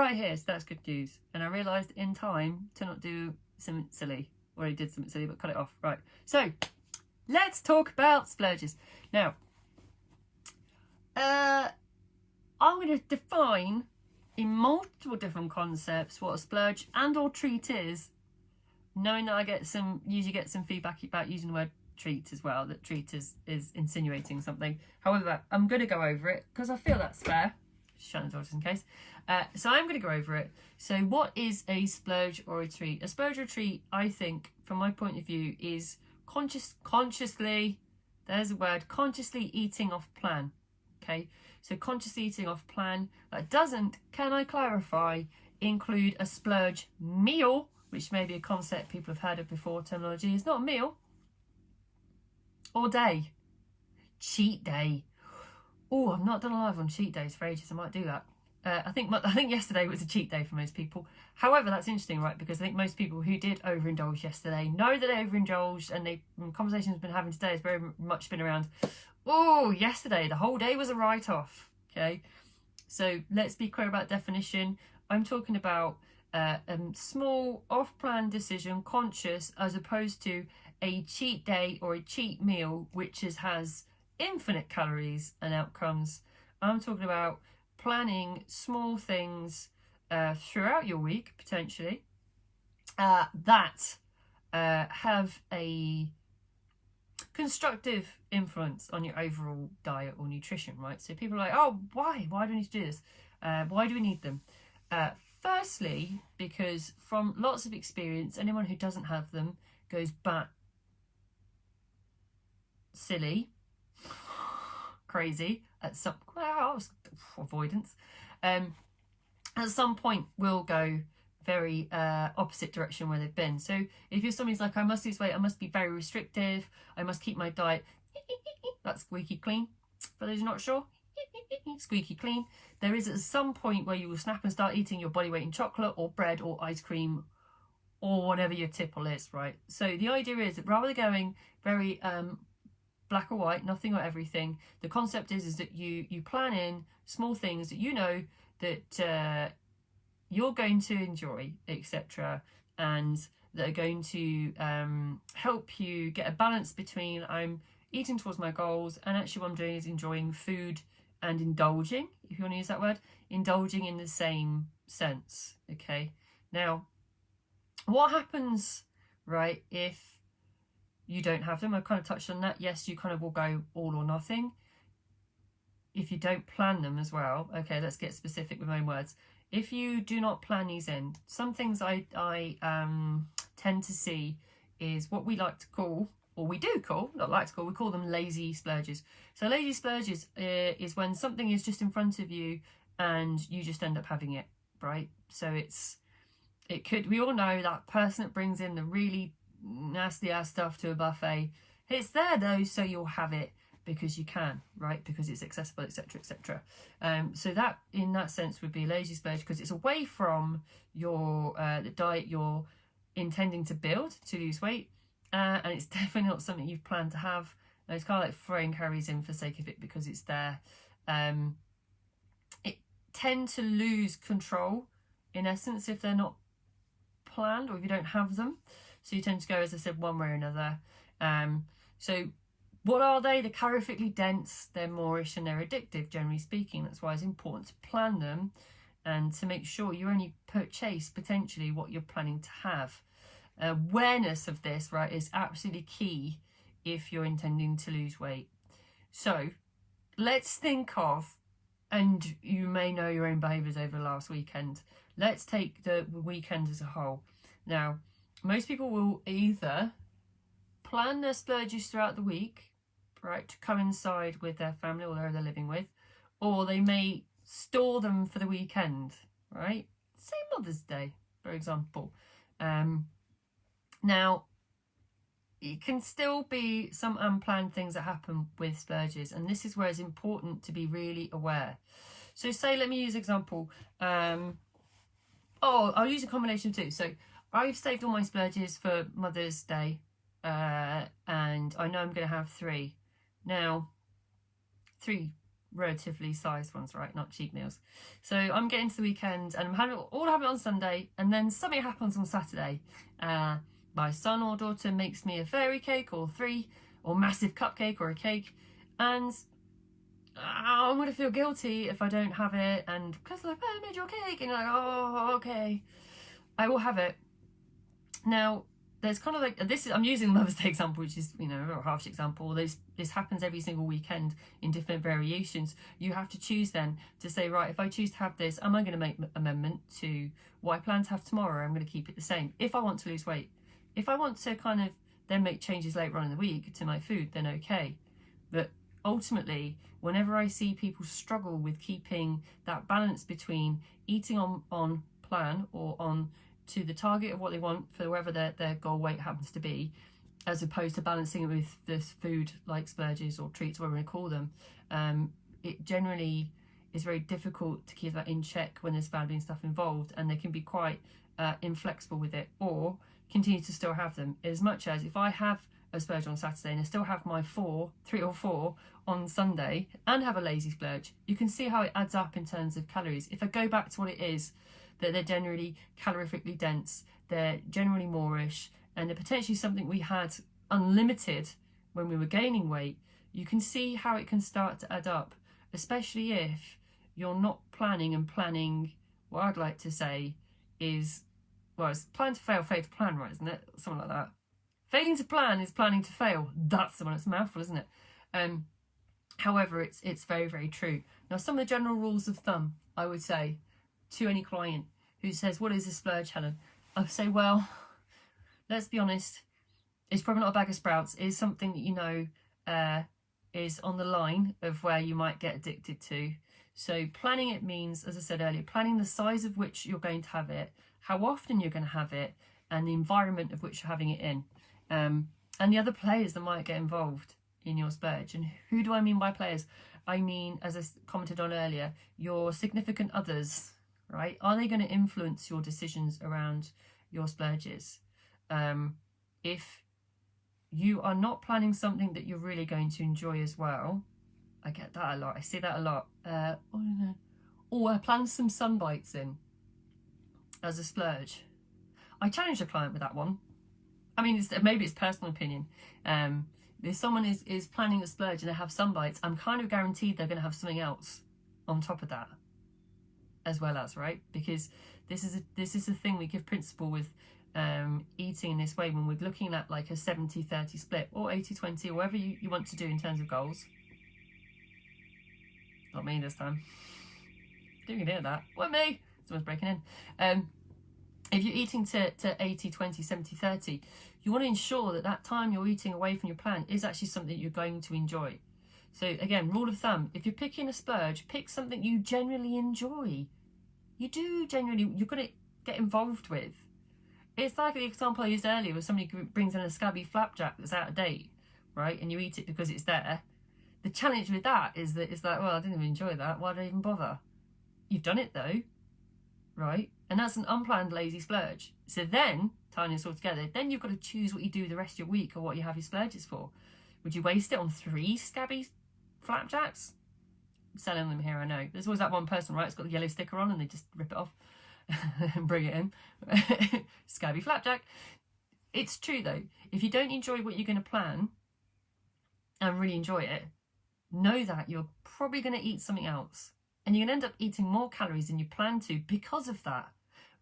right here, so that's good news. And I realised in time to not do something silly. Already did something silly, but cut it off. Right, so let's talk about splurges. Now, I'm going to define in multiple different concepts what a splurge and or treat is, knowing that I usually get some feedback about using the word treat as well, that treat is insinuating something. However, I'm going to go over it because I feel that's fair. Just shut the door just in case. So I'm going to go over it. So what is a splurge or a treat? A splurge or a treat, I think, from my point of view, is consciously, there's a word, consciously eating off plan. Okay, so consciously eating off plan. That doesn't, can I clarify, include a splurge meal, which may be a concept people have heard of before. Terminology is not a meal. Or day. Cheat day. Oh, I've not done a live on cheat days for ages. I might do that. I think yesterday was a cheat day for most people. However, that's interesting, right? Because I think most people who did overindulge yesterday know that they overindulged, and the conversations we've been having today has very much been around, oh, yesterday, the whole day was a write-off. Okay, so let's be clear about definition. I'm talking about a small off-plan decision, conscious, as opposed to a cheat day or a cheat meal, which has infinite calories and outcomes. I'm talking about planning small things throughout your week, potentially, that have a constructive influence on your overall diet or nutrition, right? So people are like, oh, why do we need to do this? Why do we need them? Firstly, because from lots of experience, anyone who doesn't have them goes bat silly, crazy at some avoidance. At some point will go very opposite direction where they've been. So if you're somebody's like, I must lose weight, I must be very restrictive, I must keep my diet that's squeaky clean, for those who are not sure, squeaky clean, there is at some point where you will snap and start eating your body weight in chocolate or bread or ice cream or whatever your tipple is, right? So the idea is that rather than going very black or white, nothing or everything, the concept is that you plan in small things that you know that you're going to enjoy, etc., and that are going to help you get a balance between I'm eating towards my goals and actually what I'm doing is enjoying food and indulging, if you want to use that word, indulging in the same sense. Okay, now what happens, right, if you don't have them? I kind of touched on that. Yes, you kind of will go all or nothing if you don't plan them as well. Okay, let's get specific with my own words. If you do not plan these in, some things I tend to see is what we like to call, or we do call, not like to call, we call them lazy splurges. So lazy splurges is when something is just in front of you and you just end up having it, right? So it could, we all know that person that brings in the really nasty ass stuff to a buffet. It's there though, so you'll have it because you can, right? Because it's accessible, etc., etc. So that, in that sense, would be a lazy splurge because it's away from your the diet you're intending to build to lose weight, and it's definitely not something you've planned to have. And it's kind of like throwing calories in for the sake of it because it's there. It tend to lose control, in essence, if they're not planned or if you don't have them. So you tend to go, as I said, one way or another. So what are they? They're calorifically dense, they're moreish, and they're addictive, generally speaking. That's why it's important to plan them and to make sure you only purchase potentially what you're planning to have. Awareness of this, right, is absolutely key if you're intending to lose weight. So let's think of, and you may know your own behaviours over the last weekend. Let's take the weekend as a whole. Now, most people will either plan their splurges throughout the week, right, to coincide with their family or whoever they're living with, or they may store them for the weekend, right? Say Mother's Day, for example. Now, it can still be some unplanned things that happen with splurges, and this is where it's important to be really aware. So say, let me use an example. I'll use a combination of two. So I've saved all my splurges for Mother's Day, and I know I'm going to have 3. Now, 3 relatively sized ones, right? Not cheap meals. So I'm getting to the weekend and I'm having all have it on Sunday, and then something happens on Saturday. My son or daughter makes me a fairy cake or 3, or massive cupcake or a cake, and I'm going to feel guilty if I don't have it, and because they're like, oh, I made your cake, and you're like, oh, okay, I will have it. Now, there's kind of like, this is, I'm using Mother's Day example, which is, you know, a harsh example. This happens every single weekend in different variations. You have to choose then to say, right, if I choose to have this, am I going to make amendment to what I plan to have tomorrow? I'm going to keep it the same if I want to lose weight. If I want to kind of then make changes later on in the week to my food, then okay. But ultimately, whenever I see people struggle with keeping that balance between eating on plan or on to the target of what they want for whatever their goal weight happens to be, as opposed to balancing it with this food like splurges or treats, whatever we call them, it generally is very difficult to keep that in check when there's family and stuff involved, and they can be quite inflexible with it, or continue to still have them. As much as if I have a splurge on Saturday and I still have my 3 or 4 on Sunday and have a lazy splurge, you can see how it adds up in terms of calories. If I go back to what it is, that they're generally calorifically dense, they're generally moreish, and they're potentially something we had unlimited when we were gaining weight, you can see how it can start to add up, especially if you're not planning, what I'd like to say is, well, it's plan to fail, fail to plan, right, isn't it? Something like that. Failing to plan is planning to fail. That's the one, it's a mouthful, isn't it? However, it's very, very true. Now, some of the general rules of thumb, I would say, to any client who says, what is a splurge, Helen? I would say, well, let's be honest, it's probably not a bag of sprouts. It is something that you know is on the line of where you might get addicted to. So planning it means, as I said earlier, planning the size of which you're going to have it, how often you're going to have it, and the environment of which you're having it in. And the other players that might get involved in your splurge. And who do I mean by players? I mean, as I commented on earlier, your significant others, right? Are they going to influence your decisions around your splurges? If you are not planning something that you're really going to enjoy as well, I get that a lot. I see that a lot. I plan some sun bites in as a splurge. I challenge a client with that one. I mean, maybe it's personal opinion. If someone is planning a splurge and they have sun bites, I'm kind of guaranteed they're going to have something else on top of that, as well as, right? Because this is a thing we give principle with eating in this way when we're looking at like a 70-30 split or 80-20 or whatever you want to do in terms of goals. Not me this time. Didn't hear that. What, me? Someone's breaking in. If you're eating to 80-20, 70-30, you want to ensure that time you're eating away from your plan is actually something you're going to enjoy. So again, rule of thumb, if you're picking a splurge, pick something you genuinely enjoy. You're going to get involved with. It's like the example I used earlier where somebody brings in a scabby flapjack that's out of date, right? And you eat it because it's there. The challenge with that is that it's like, well, I didn't even enjoy that. Why did I even bother? You've done it though, right? And that's an unplanned lazy splurge. So then, tying this all together, then you've got to choose what you do the rest of your week or what you have your splurges for. Would you waste it on 3 scabby flapjacks? I'm selling them here, I know. There's always that one person, right? It's got the yellow sticker on and they just rip it off and bring it in. Scabby flapjack. It's true though. If you don't enjoy what you're going to plan and really enjoy it, know that you're probably going to eat something else. And you're going to end up eating more calories than you plan to because of that.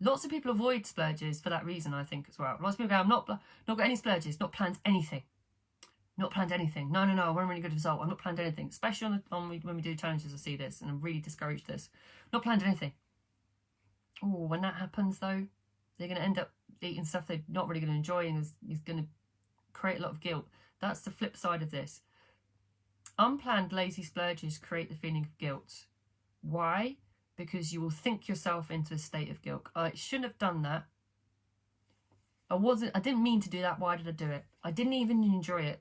Lots of people avoid splurges for that reason, I think, as well. Lots of people go, I'm not got any splurges, not planned anything. Not planned anything. No, I want a really good result. I've not planned anything. Especially when we do challenges, I see this, and I'm really discouraged this. Not planned anything. Oh, when that happens, though, they're going to end up eating stuff they're not really going to enjoy, and is going to create a lot of guilt. That's the flip side of this. Unplanned lazy splurges create the feeling of guilt. Why? Because you will think yourself into a state of guilt. I shouldn't have done that. I didn't mean to do that. Why did I do it? I didn't even enjoy it.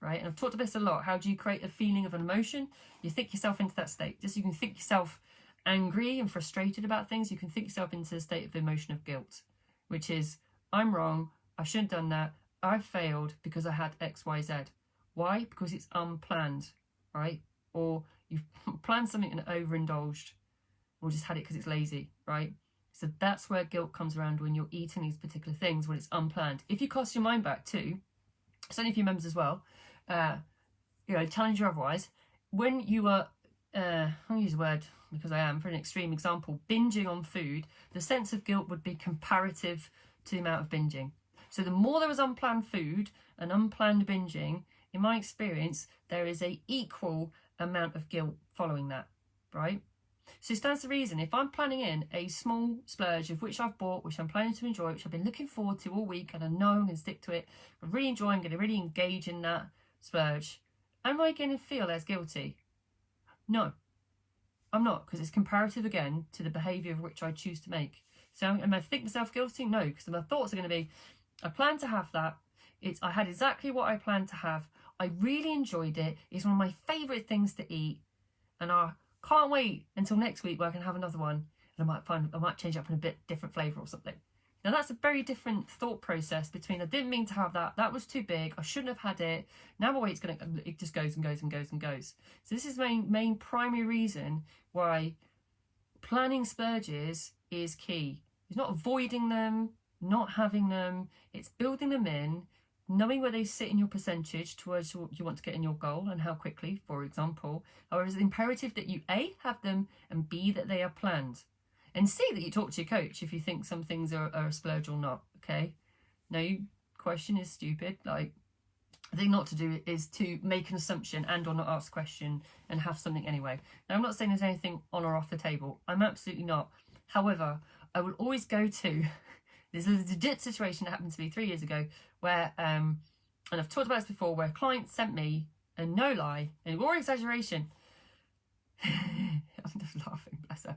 Right? And I've talked about this a lot. How do you create a feeling of an emotion? You think yourself into that state. Just so you can think yourself angry and frustrated about things, you can think yourself into a state of emotion of guilt, which is, I'm wrong, I shouldn't have done that, I failed because I had X, Y, Z. Why? Because it's unplanned, right? Or You've planned something and overindulged, or just had it because it's lazy, right? So that's where guilt comes around when you're eating these particular things, when it's unplanned. If you cast your mind back too, certainly a few members as well, challenge you otherwise, when you are, I'll use a word because I am, for an extreme example, binging on food, the sense of guilt would be comparative to the amount of binging. So the more there was unplanned food and unplanned binging, in my experience, there is a equal amount of guilt following that, right? So it stands to reason, if I'm planning in a small splurge of which I've bought, which I'm planning to enjoy, which I've been looking forward to all week, and I know I'm going to stick to it, I really enjoy, I'm going to really engage in that splurge, am I going to feel as guilty? No, I'm not, because it's comparative again to the behaviour of which I choose to make. So am I think myself guilty? No, because my thoughts are going to be, I plan to have that, I had exactly what I planned to have, I really enjoyed it, it's one of my favourite things to eat, and I can't wait until next week where I can have another one, and I might change it up in a bit different flavour or something. Now that's a very different thought process between, I didn't mean to have that, that was too big, I shouldn't have had it, now my weight's it just goes and goes and goes and goes. So this is my main primary reason why planning splurges is key. It's not avoiding them, not having them, it's building them in, knowing where they sit in your percentage towards what you want to get in your goal and how quickly, for example. However, it's imperative that you A, have them, and B, that they are planned. And C, that you talk to your coach if you think some things are a splurge or not, okay? No question is stupid. Like, the thing not to do is to make an assumption and or not ask a question and have something anyway. Now, I'm not saying there's anything on or off the table. I'm absolutely not. However, I will always go to... There's a legit situation that happened to me 3 years ago where, and I've talked about this before, where a client sent me, and no lie, and more exaggeration, I'm just laughing, bless her,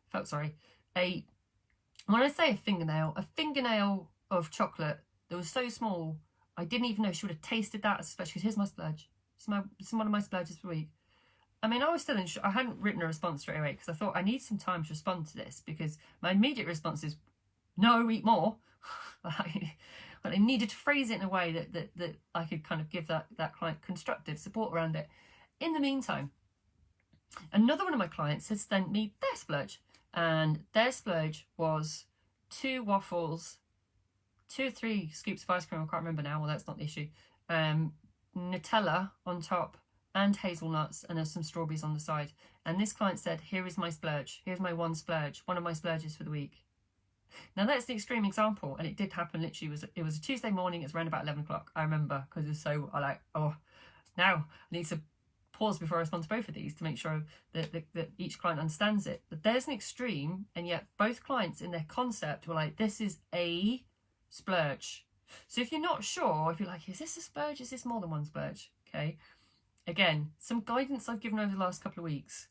felt sorry, when I say a fingernail of chocolate that was so small, I didn't even know she would have tasted that as a splurge, because here's my splurge. It's one of my splurges per week. I mean, I was still I hadn't written a response straight away, because I thought I need some time to respond to this, because my immediate response is, no, eat more. But I needed to phrase it in a way that I could kind of give that client constructive support around it. In the meantime, another one of my clients had sent me their splurge, and their splurge was 2 waffles, 2 or 3 scoops of ice cream, I can't remember now, well that's not the issue, Nutella on top, and hazelnuts, and there's some strawberries on the side. And this client said, here is my splurge, here's my one splurge, one of my splurges for the week. Now that's the extreme example, and it did happen literally, it was a Tuesday morning, it was around about 11 o'clock, I remember, because it was so, now I need to pause before I respond to both of these to make sure that each client understands it. But there's an extreme, and yet both clients in their concept were like, this is a splurge. So if you're not sure, if you're like, is this a splurge, is this more than one splurge? Okay, again, some guidance I've given over the last couple of weeks,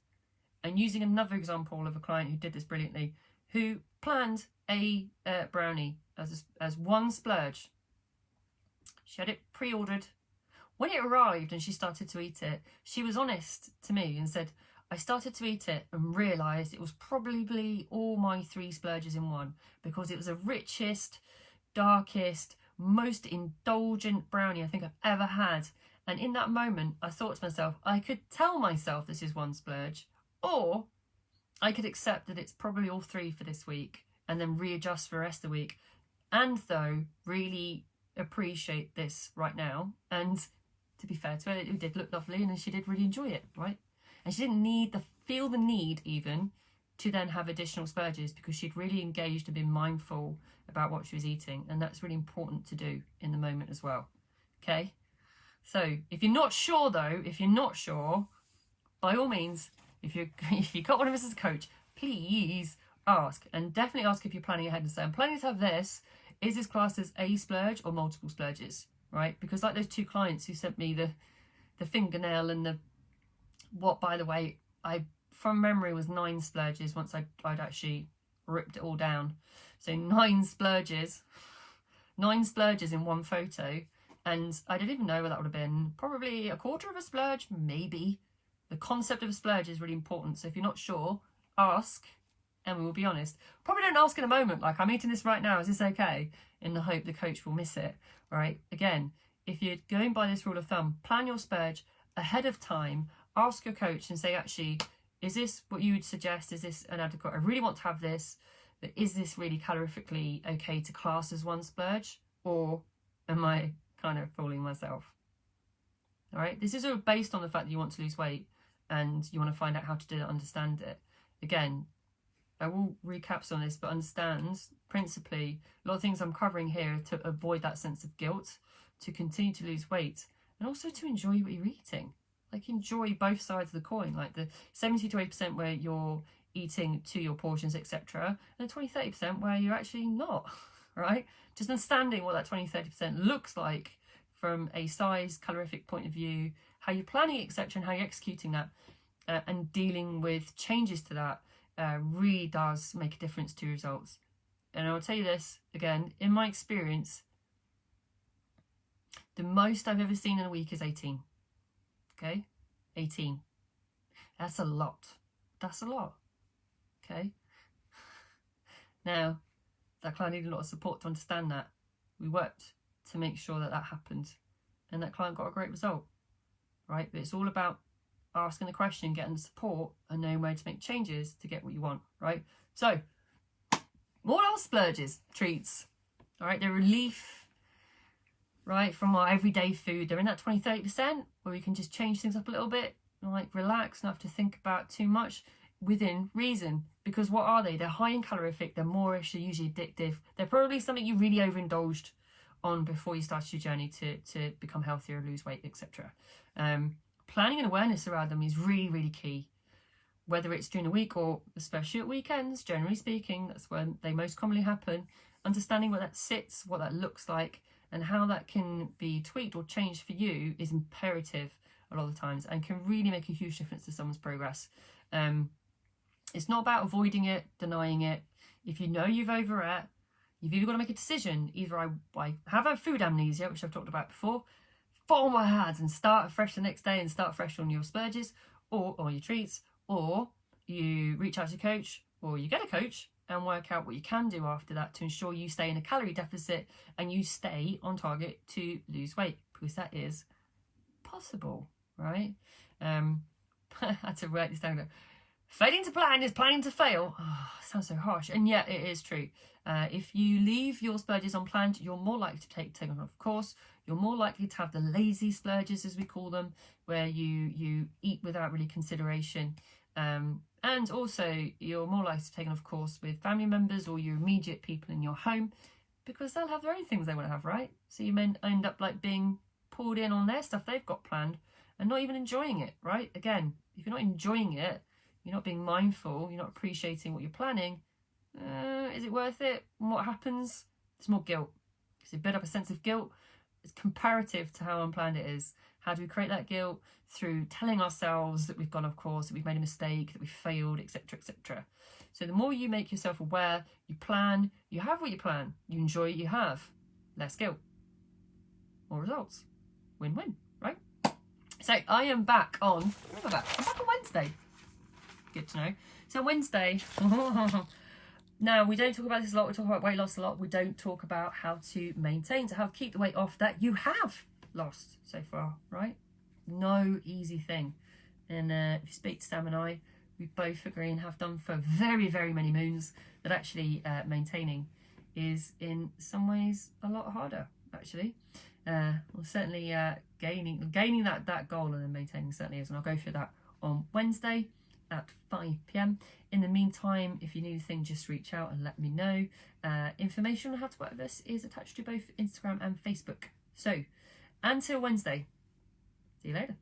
and using another example of a client who did this brilliantly, who planned a brownie as one splurge. She had it pre-ordered. When it arrived and she started to eat it, she was honest to me and said, I started to eat it and realised it was probably all my 3 splurges in one, because it was the richest, darkest, most indulgent brownie I think I've ever had. And in that moment, I thought to myself, I could tell myself this is one splurge, or I could accept that it's probably all 3 for this week and then readjust for the rest of the week. And though, really appreciate this right now. And to be fair to her, it did look lovely and she did really enjoy it, right? And she didn't feel the need even to then have additional splurges, because she'd really engaged and been mindful about what she was eating. And that's really important to do in the moment as well. Okay? So if you're not sure though, by all means, if you got one of us as a coach, please ask, and definitely ask if you're planning ahead and say, I'm planning to have this. Is this classed as a splurge or multiple splurges, right? Because like those 2 clients who sent me the fingernail and what, by the way, I from memory was 9 splurges once I'd actually ripped it all down. So 9 splurges in one photo, and I didn't even know where that would have been. Probably a quarter of a splurge, maybe. The concept of a splurge is really important. So if you're not sure, ask, and we will be honest. Probably don't ask in a moment, like, I'm eating this right now, is this okay? In the hope the coach will miss it, right? Again, if you're going by this rule of thumb, plan your splurge ahead of time, ask your coach and say, actually, is this what you would suggest? Is this inadequate? I really want to have this, but is this really calorifically okay to class as one splurge? Or am I kind of fooling myself? All right, this is all based on the fact that you want to lose weight and you want to find out how to do it, understand it. Again, I will recap some of this, but understand principally a lot of things I'm covering here to avoid that sense of guilt, to continue to lose weight, and also to enjoy what you're eating. Like, enjoy both sides of the coin, like the 70 to 80% where you're eating to your portions, etc., and the 20-30% where you're actually not, right? Just understanding what that 20-30% looks like from a size, calorific point of view, how you're planning, etc., and how you're executing that, and dealing with changes to that really does make a difference to results. And I will tell you this, again, in my experience, the most I've ever seen in a week is 18. Okay? 18. That's a lot. That's a lot. Okay? Now, that client needed a lot of support to understand that. We worked to make sure that that happened. And that client got a great result. Right? But it's all about asking the question, getting the support, and knowing where to make changes to get what you want. Right? So, more else splurges, treats. All right? They're relief, right, from our everyday food. They're in that 20-30% where we can just change things up a little bit, like relax, not have to think about too much, within reason. Because what are they? They're high in calorific, they're moreish, they're usually addictive. They're probably something you really overindulged on before you started your journey to become healthier, lose weight, etc. Planning and awareness around them is really, really key. Whether it's during the week or especially at weekends, generally speaking, that's when they most commonly happen. Understanding where that sits, what that looks like, and how that can be tweaked or changed for you is imperative a lot of the times, and can really make a huge difference to someone's progress. It's not about avoiding it, denying it. If you know you've overate, you've either got to make a decision. Either I have a food amnesia, which I've talked about before, fall on my hands and start fresh the next day and start fresh on your splurges or your treats, or you reach out to a coach or you get a coach and work out what you can do after that to ensure you stay in a calorie deficit and you stay on target to lose weight, because that is possible, right? I had to write this down. Failing to plan is planning to fail. Oh, sounds so harsh, and yet it is true. If you leave your splurges unplanned, you're more likely to take them off course. You're more likely to have the lazy splurges, as we call them, where you eat without really consideration. And also, you're more likely to take off course with family members or your immediate people in your home, because they'll have their own things they want to have, right? So you may end up like being pulled in on their stuff they've got planned and not even enjoying it, right? Again, if you're not enjoying it, you're not being mindful, you're not appreciating what you're planning, is it worth it? And what happens? There's more guilt. Because you build up a sense of guilt. It's comparative to how unplanned it is. How do we create that guilt? Through telling ourselves that we've gone off course, that we've made a mistake, that we've failed, etc., etc. So the more you make yourself aware, you plan, you have what you plan, you enjoy what you have, less guilt, more results. Win-win, right? So I am back on, when am I back? I'm back on Wednesday. Good to know. So Wednesday, now we don't talk about this a lot, we talk about weight loss a lot, we don't talk about how to maintain, to keep the weight off that you have lost so far, right? No easy thing. And if you speak to Sam and I, we both agree and have done for very, very many moons that actually maintaining is in some ways a lot harder, actually. Well, certainly gaining that goal and then maintaining certainly is, and I'll go through that on Wednesday at 5 p.m. In the meantime, if you need anything, just reach out and let me know. Information on how to work with us is attached to both Instagram and Facebook. So until Wednesday, see you later.